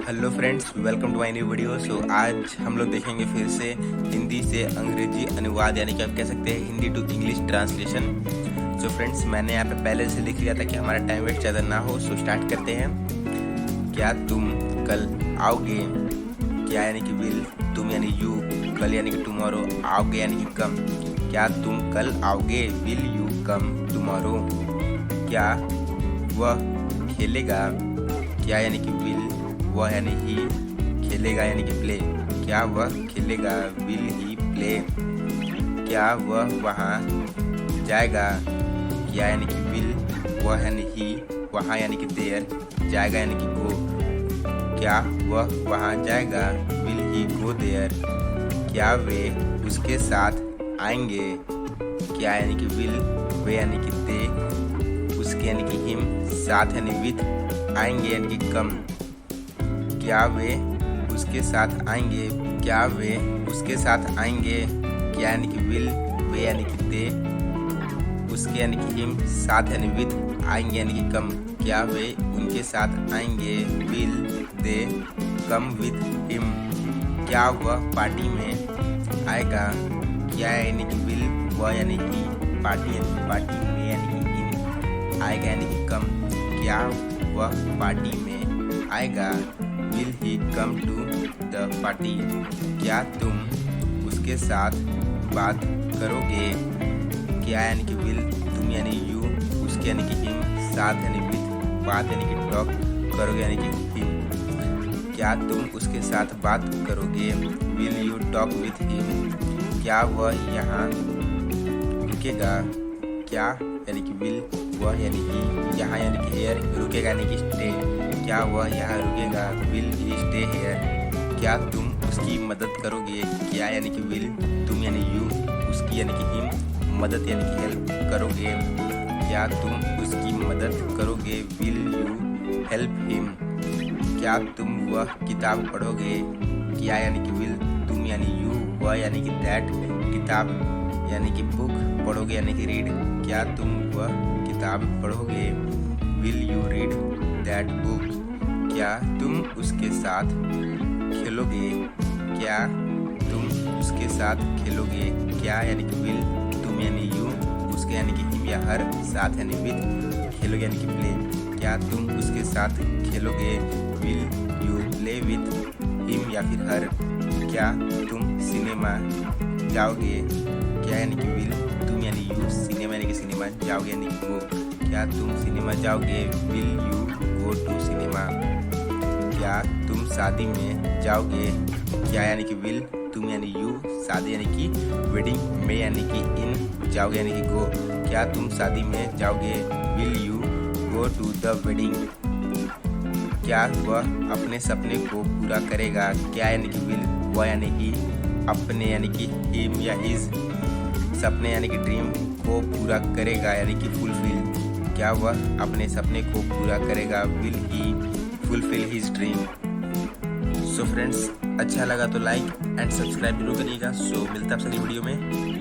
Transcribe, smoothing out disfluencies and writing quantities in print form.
Hello friends, welcome to my new video. आज हम लोग देखेंगे फिर से हिंदी से अंग्रेजी अनुवाद, यानी कि आप कह सकते हैं Hindi to English translation. Friends, मैंने यहाँ पे पहले से लिख लिया था कि हमारा टाइम वेस्ट ज़्यादा ना हो। स्टार्ट करते हैं। क्या तुम कल आओगे? क्या यानी कि विल, तुम यानी यू, कल यानी कि टुमारो, आओगे यानी कि कम। क्या तुम कल आओगे? Will you come tomorrow? क्या वह खेलेगा? क्या यानी कि विल, वह यानी ही, खेलेगा यानी कि प्ले। क्या वह खेलेगा? Will he play. क्या वह वहाँ जाएगा? क्या यानी कि विल, वह यानी ही, वहाँ यानी कि देयर, जाएगा यानी कि गो। क्या वह वहाँ जाएगा? Will he go there. क्या वे उसके साथ आएंगे? क्या यानी कि विल, वे यानी कि दे, उसके यानी कि हिम, साथ यानी विथ, आएंगे यानी कि कम। क्या वे उसके साथ आएंगे? क्या वे उसके साथ आएंगे? क्या यानी कि विल, वे यानी कि दे, उसके यानी कि हिम, साथ यानी विथ, आएंगे यानी कि कम। क्या वे उनके साथ आएंगे? Will they come with him. क्या वह पार्टी में आएगा? क्या यानी कि विल, वह यानी कि पार्टी में यानी कि इन, आएगा यानी कि कम। क्या वह पार्टी में आएगा? Will he come to the party. क्या तुम उसके साथ बात करोगे? क्या यानी कि विल, तुम यानी यू, उसके यानी कि हिम, साथ यानी विथ, बात यानी कि टॉक, करोगे यानी कि हिम। क्या तुम उसके साथ बात करोगे? Will you talk with him. क्या वह यहाँ रुकेगा? क्या यानी कि विल, वह यानी कि यहाँ यानी कि हेयर, रुकेगा यानी कि स्टे। क्या वह यहाँ रुकेगा? Will he stay here. क्या तुम उसकी मदद करोगे? क्या यानी कि विल, तुम यानी यू, उसकी यानी कि हिम, मदद यानी कि हेल्प, करोगे। क्या तुम उसकी मदद करोगे? Will you help him. क्या तुम वह किताब पढ़ोगे? क्या यानी कि विल, तुम यानी यू, वह यानी कि दैट, किताब यानी कि बुक, पढ़ोगे यानी कि रीड। क्या तुम वह किताब पढ़ोगे? Will you read that book. क्या तुम उसके साथ खेलोगे? क्या तुम उसके साथ खेलोगे? क्या यानी कि विल, तुम यानी यू, उसके यानी कि हिम या हर, साथ यानी विथ, खेलोगे यानी कि प्ले। क्या तुम उसके साथ खेलोगे? Will you play with him या फिर हर। क्या तुम सिनेमा जाओगे? क्या यानी कि विल, तुम यानी यू, सिनेमा यानी कि सिनेमा, जाओगे यानी कि गो। क्या तुम सिनेमा जाओगे? Will you go to cinema. क्या तुम शादी में जाओगे? क्या यानी कि विल, तुम यानी यू, शादी यानी कि वेडिंग, में यानी कि इन, जाओगे यानी कि गो। क्या तुम शादी में जाओगे? Will you go to the wedding. क्या वह अपने सपने को पूरा करेगा? क्या यानी कि विल, वह यानी कि अपने यानी कि हिम या हिज, सपने यानी कि ड्रीम को पूरा करेगा यानी कि फुलफिल। क्या वह अपने सपने को पूरा करेगा? Will he fulfil his dream. Friends, अच्छा लगा तो लाइक एंड सब्सक्राइब जरूर करिएगा। मिलता है आपसे अगली वीडियो में।